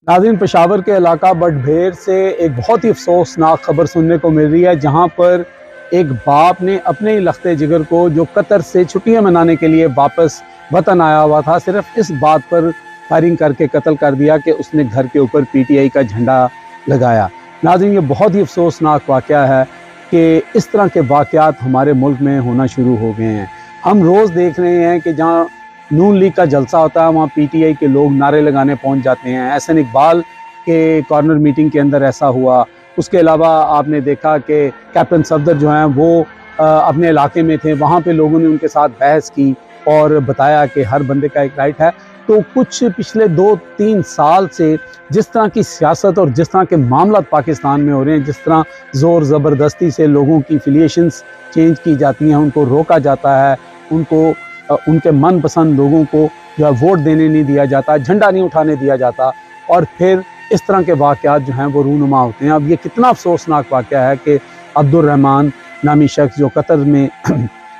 नाज़रीन, पेशावर के इलाका बटभेर से एक बहुत ही अफसोसनाक खबर सुनने को मिल रही है, जहां पर एक बाप ने अपने ही लख्ते जिगर को, जो कतर से छुट्टियां मनाने के लिए वापस वतन आया हुआ था, सिर्फ इस बात पर फायरिंग करके कत्ल कर दिया कि उसने घर के ऊपर पीटीआई का झंडा लगाया। नाज़रीन, ये बहुत ही अफसोसनाक वाक़या है कि इस तरह के वाक़यात हमारे मुल्क में होना शुरू हो गए हैं। हम रोज़ देख रहे हैं कि जहाँ नून लीग का जलसा होता है वहाँ पीटीआई के लोग नारे लगाने पहुँच जाते हैं। एहसन इकबाल के कॉर्नर मीटिंग के अंदर ऐसा हुआ। उसके अलावा आपने देखा कि कैप्टन सफदर जो हैं वो अपने इलाके में थे, वहाँ पे लोगों ने उनके साथ बहस की और बताया कि हर बंदे का एक राइट है। तो कुछ पिछले 2-3 साल से जिस तरह की सियासत और जिस तरह के मामला पाकिस्तान में हो रहे हैं, जिस तरह ज़ोर ज़बरदस्ती से लोगों की फिलिएशंस चेंज की जाती हैं, उनको रोका जाता है, उनको उनके मनपसंद लोगों को जो है वोट देने नहीं दिया जाता, झंडा नहीं उठाने दिया जाता, और फिर इस तरह के वाक़यात जो हैं वो रूनुमा होते हैं। अब ये कितना अफसोसनाक वाक़या है कि अब्दुल रहमान नामी शख्स जो कतर में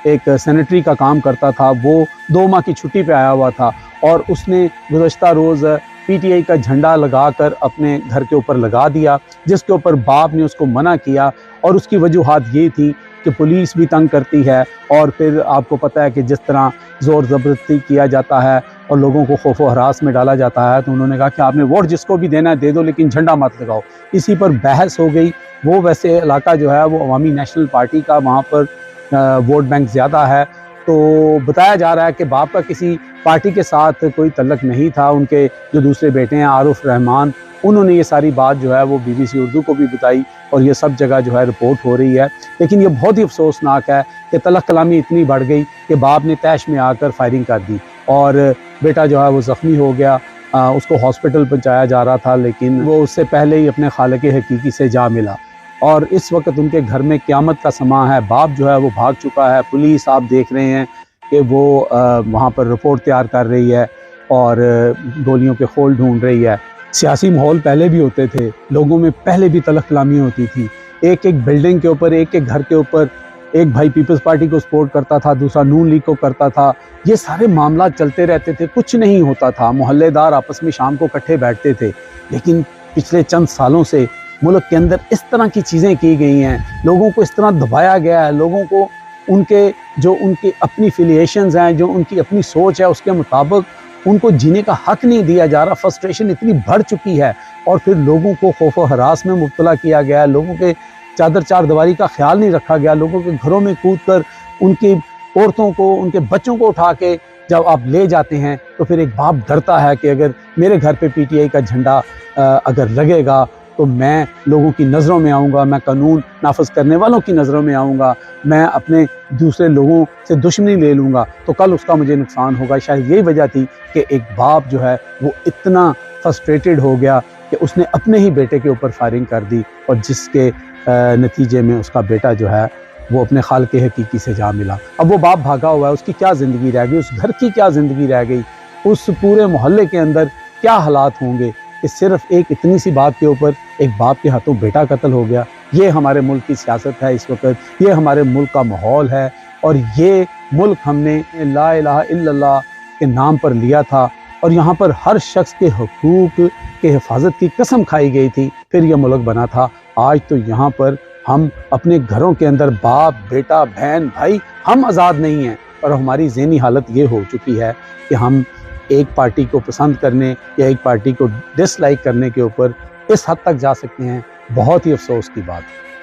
एक सेनेटरी का काम करता था, वो 2 माह की छुट्टी पे आया हुआ था और उसने गुज़श्ता रोज़ पीटीआई का झंडा लगाकर अपने घर के ऊपर लगा दिया, जिसके ऊपर बाप ने उसको मना किया और उसकी वजूहात ये थी कि पुलिस भी तंग करती है और फिर आपको पता है कि जिस तरह ज़ोर ज़बरदस्ती किया जाता है और लोगों को खौफ व हरास में डाला जाता है। तो उन्होंने कहा कि आपने वोट जिसको भी देना है दे दो, लेकिन झंडा मत लगाओ। इसी पर बहस हो गई। वो वैसे इलाका जो है वो अवामी नेशनल पार्टी का, वहाँ पर वोट बैंक ज़्यादा है। तो बताया जा रहा है कि बाप का किसी पार्टी के साथ कोई तल्लक नहीं था। उनके जो दूसरे बेटे हैं आरुफ रहमान, उन्होंने ये सारी बात जो है वो बीबीसी उर्दू को भी बताई और ये सब जगह जो है रिपोर्ट हो रही है। लेकिन ये बहुत ही अफसोसनाक है कि तलख कलामी इतनी बढ़ गई कि बाप ने तैश में आकर फायरिंग कर दी और बेटा जो है वो ज़ख्मी हो गया। उसको हॉस्पिटल पहुंचाया जा रहा था, लेकिन वो उससे पहले ही अपने खालिक हकीकी से जा मिला और इस वक्त उनके घर में क़यामत का समा है। बाप जो है वो भाग चुका है। पुलिस आप देख रहे हैं कि वो वहाँ पर रिपोर्ट तैयार कर रही है और गोलियों के खोल ढूंढ रही है। सियासी माहौल पहले भी होते थे, लोगों में पहले भी तलख कलामी होती थी। एक एक बिल्डिंग के ऊपर, एक एक घर के ऊपर एक भाई पीपल्स पार्टी को सपोर्ट करता था, दूसरा नून लीग को करता था। ये सारे मामला चलते रहते थे, कुछ नहीं होता था। मोहल्लेदार आपस में शाम को इकट्ठे बैठते थे। लेकिन पिछले चंद सालों से मुल्क के अंदर इस तरह की चीज़ें की गई हैं, लोगों को इस तरह दबाया गया है, लोगों को उनकी अपनी फिलिएशंस हैं, जो उनकी अपनी सोच है, उसके मुताबिक उनको जीने का हक नहीं दिया जा रहा। फ्रस्ट्रेशन इतनी बढ़ चुकी है और फिर लोगों को खौफ व हरास में मुब्तला किया गया है। लोगों के चादर चारदीवारी का ख्याल नहीं रखा गया। लोगों के घरों में कूद कर उनकी औरतों को, उनके बच्चों को उठा के जब आप ले जाते हैं तो फिर एक बाप डरता है कि अगर मेरे घर पे पीटीआई का झंडा अगर लगेगा तो मैं लोगों की नज़रों में आऊँगा, मैं कानून नाफज करने वालों की नज़रों में आऊँगा, मैं अपने दूसरे लोगों से दुश्मनी ले लूँगा, तो कल उसका मुझे नुकसान होगा। शायद यही वजह थी कि एक बाप जो है वो इतना फ्रस्ट्रेटेड हो गया कि उसने अपने ही बेटे के ऊपर फायरिंग कर दी और जिसके नतीजे में उसका बेटा जो है वो अपने खालिक हकीकी से जा मिला। अब वो बाप भागा हुआ है, उसकी क्या ज़िंदगी रह गई, उस घर की क्या ज़िंदगी रह गई, उस पूरे मोहल्ले के अंदर क्या हालात होंगे कि सिर्फ एक इतनी सी बात के ऊपर एक बाप के हाथों बेटा कत्ल हो गया। ये हमारे मुल्क की सियासत है इस वक्त, ये हमारे मुल्क का माहौल है और ये मुल्क हमने ला इलाहा इल्लल्लाह के नाम पर लिया था और यहाँ पर हर शख्स के हकूक़ के हिफाजत की कसम खाई गई थी, फिर यह मुल्क बना था। आज तो यहाँ पर हम अपने घरों के अंदर बाप, बेटा, बहन, भाई, हम आज़ाद नहीं हैं और हमारी ज़हनी हालत ये हो चुकी है कि हम एक पार्टी को पसंद करने या एक पार्टी को डिसलाइक करने के ऊपर इस हद तक जा सकते हैं। बहुत ही अफसोस की बात है।